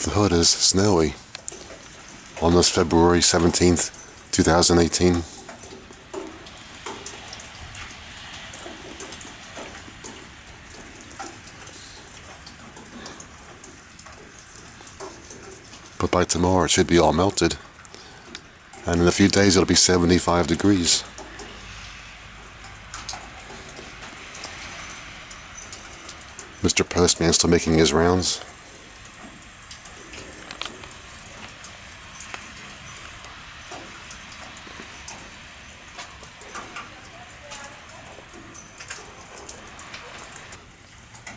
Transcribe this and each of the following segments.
The hood is snowy on this February 17th, 2018. But by tomorrow it should be all melted. And in a few days it'll be 75 degrees. Mr. Postman's still making his rounds.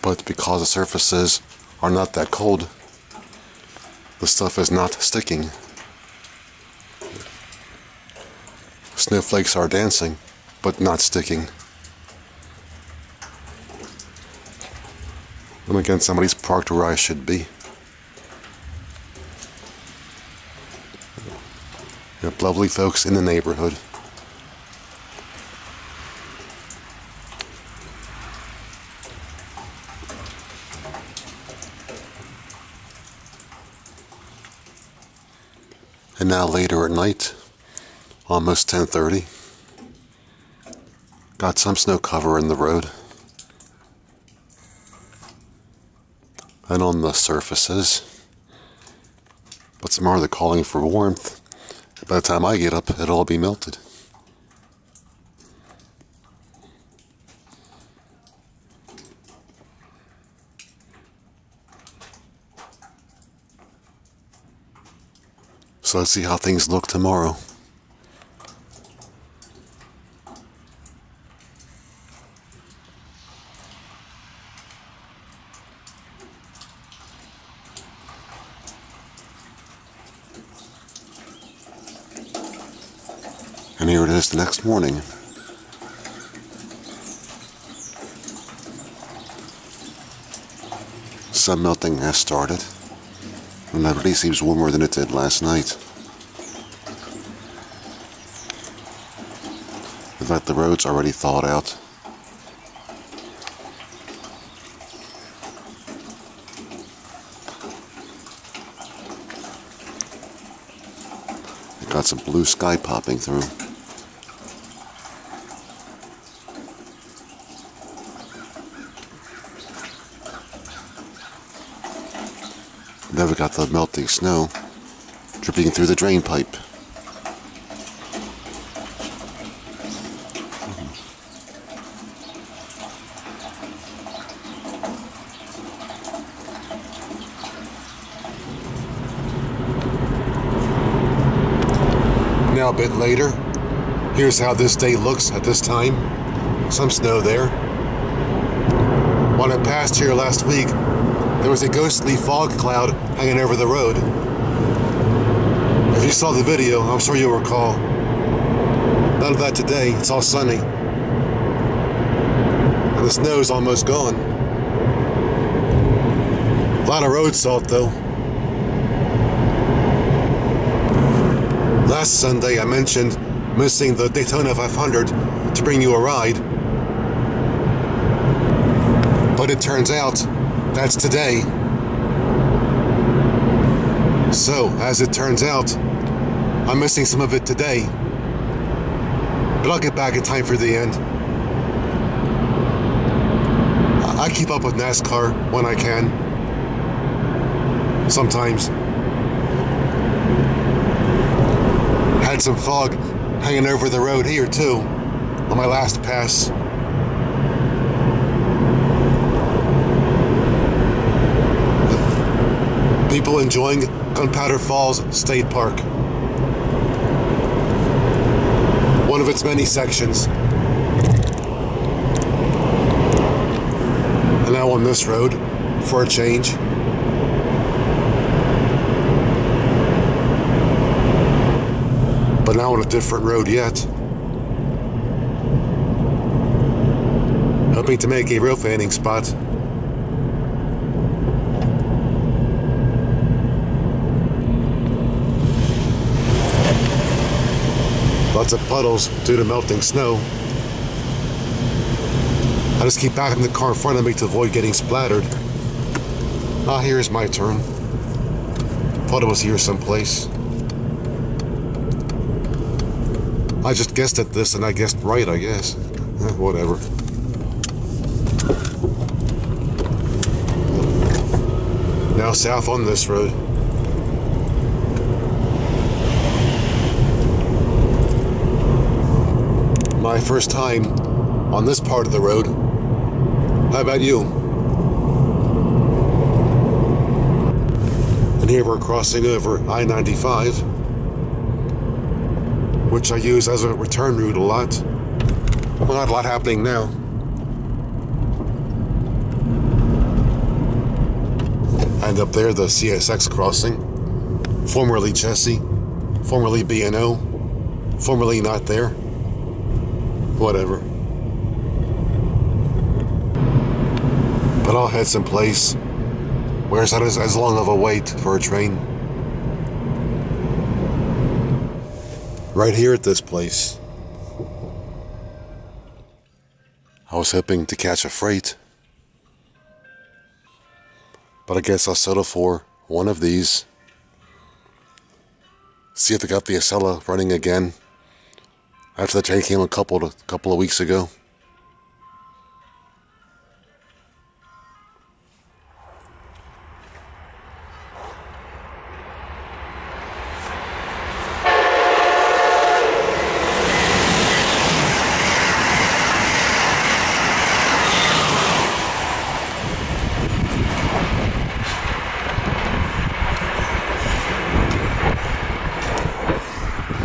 But because the surfaces are not that cold, the stuff is not sticking. Snowflakes are dancing, but not sticking. And again, somebody's parked where I should be. Yep, lovely folks in the neighborhood. And now later at night, almost 10:30, got some snow cover in the road and on the surfaces, but tomorrow they're calling for warmth. By the time I get up, it'll all be melted. So let's see how things look tomorrow. And here it is the next morning. Some melting has started, and that really seems warmer than it did last night. In fact, the road's already thawed out. Got some blue sky popping through. Now we got the melting snow dripping through the drain pipe. Now a bit later, here's how this day looks at this time. Some snow there. When I passed here last week, there was a ghostly fog cloud hanging over the road. If you saw the video, I'm sure you'll recall. None of that today, it's all sunny. And the snow's almost gone. A lot of road salt though. Last Sunday I mentioned missing the Daytona 500 to bring you a ride. But it turns out that's today. So, as it turns out, I'm missing some of it today. But I'll get back in time for the end. I keep up with NASCAR when I can. Sometimes. Had some fog hanging over the road here too, on my last pass. People enjoying Gunpowder Falls State Park. One of its many sections. And now on this road, for a change. But now on a different road yet. Hoping to make a rope landing spot. Lots of puddles due to melting snow. I just keep backing the car in front of me to avoid getting splattered. Ah, here's my turn. Thought it was here someplace. I just guessed at this and I guessed right, I guess. Whatever. Now south on this road. My first time on this part of the road. How about you? And here we're crossing over I-95, which I use as a return route a lot. Well, not a lot happening now. And up there, the CSX crossing, formerly Jesse, formerly B&O, formerly not there. Whatever. But I'll head someplace where it's not as long of a wait for a train. Right here at this place. I was hoping to catch a freight, but I guess I'll settle for one of these. See if they got the Acela running again after the train came a couple of weeks ago.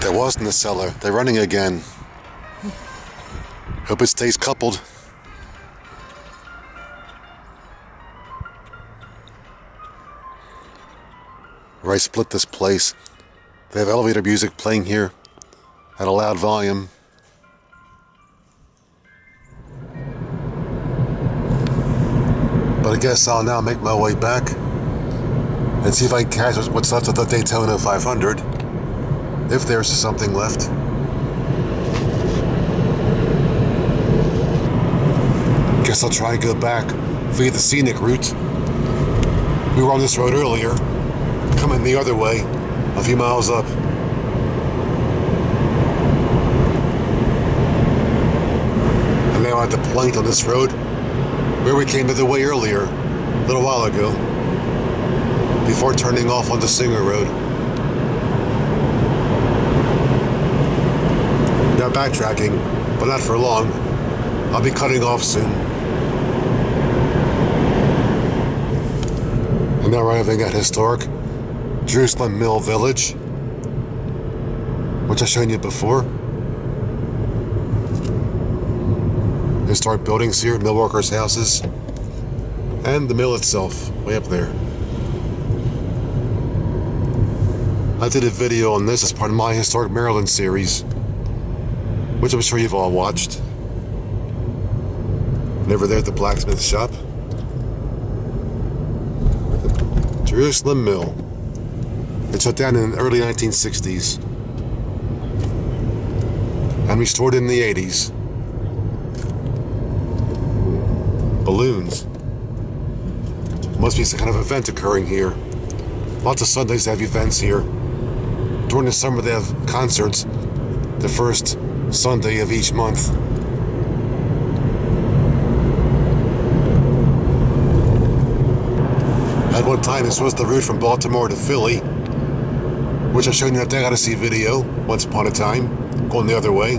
There was in the cellar. They're running again. Hope it stays coupled. Where I split this place, they have elevator music playing here at a loud volume. But I guess I'll now make my way back and see if I can catch what's left of the Daytona 500. If there's something left. Guess I'll try and go back via the scenic route. We were on this road earlier, coming the other way, a few miles up. And now at the point on this road where we came the other way earlier, a little while ago, before turning off onto Singer Road. Now backtracking, but not for long. I'll be cutting off soon. And now arriving at historic Jerusalem Mill Village, which I've shown you before. Historic buildings here, mill workers' houses, and the mill itself, way up there. I did a video on this as part of my Historic Maryland series, which I'm sure you've all watched. And over there at the blacksmith shop. Jerusalem Mill. It shut down in the early 1960s. And restored in the 80s. Balloons. Must be some kind of event occurring here. Lots of Sundays have events here. During the summer they have concerts the first Sunday of each month. At one time, this was the route from Baltimore to Philly, which I've shown you in that Odyssey video, once upon a time, going the other way.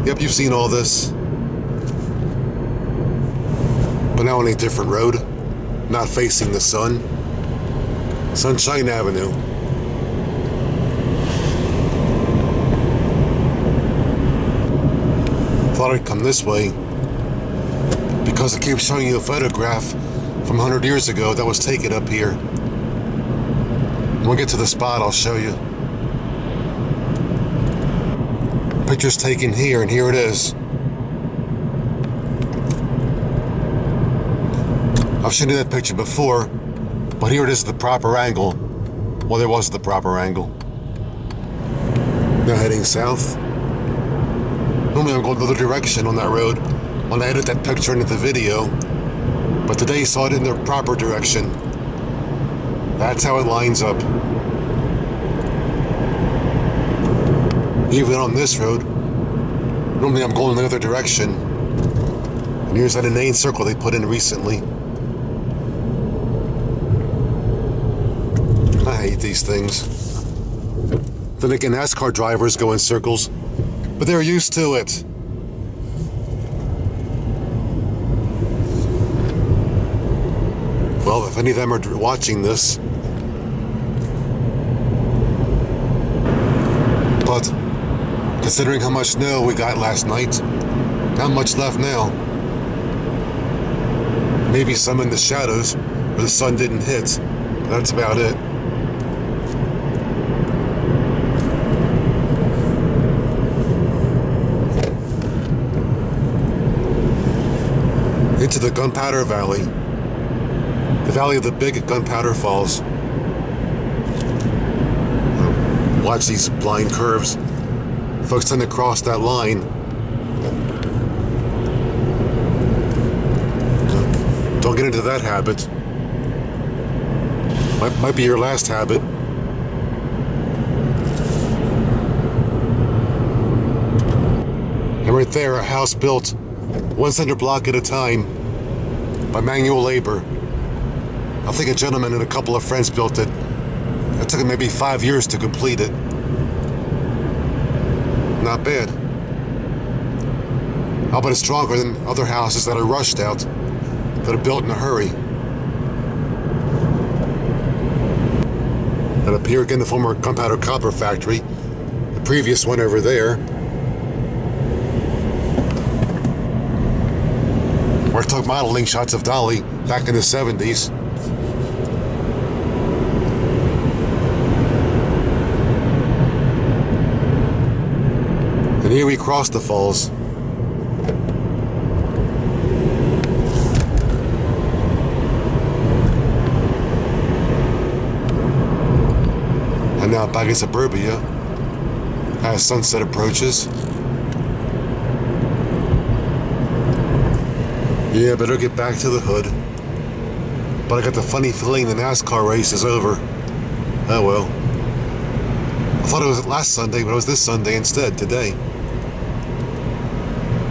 Yep, you've seen all this. But now on a different road, not facing the sun. Sunshine Avenue. Thought I'd come this way because I keep showing you a photograph from 100 years ago that was taken up here. When we get to the spot, I'll show you. Picture's taken here, and here it is. I've shown you that picture before, but here it is, the proper angle. Well, there was the proper angle. Now heading south. Normally I'm going the other direction on that road when I edit that picture into the video, but today I saw it in the proper direction. That's how it lines up. Even on this road, normally I'm going the other direction. And here's that inane circle they put in recently. I hate these things. Then again, NASCAR drivers go in circles, but they're used to it. Well, if any of them are watching this. But considering how much snow we got last night, not much left now. Maybe some in the shadows where the sun didn't hit. That's about it. Into the Gunpowder Valley. The valley of the big Gunpowder Falls. Watch these blind curves. Folks tend to cross that line. Don't get into that habit. Might be your last habit. And right there, a house built one cinder block at a time by manual labor. I think a gentleman and a couple of friends built it. It took him maybe 5 years to complete it. Not bad. How about it's stronger than other houses that are rushed out, that are built in a hurry. And up here again, the former Gunpowder Copper Factory, the previous one over there. We're talking modeling shots of Dolly back in the 70s. And here we cross the falls. And now back in suburbia as sunset approaches. Yeah, better get back to the hood. But I got the funny feeling the NASCAR race is over. Oh well. I thought it was last Sunday, but it was this Sunday instead, today.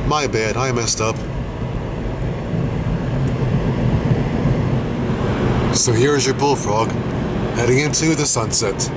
My bad, I messed up. So here's your bullfrog, heading into the sunset.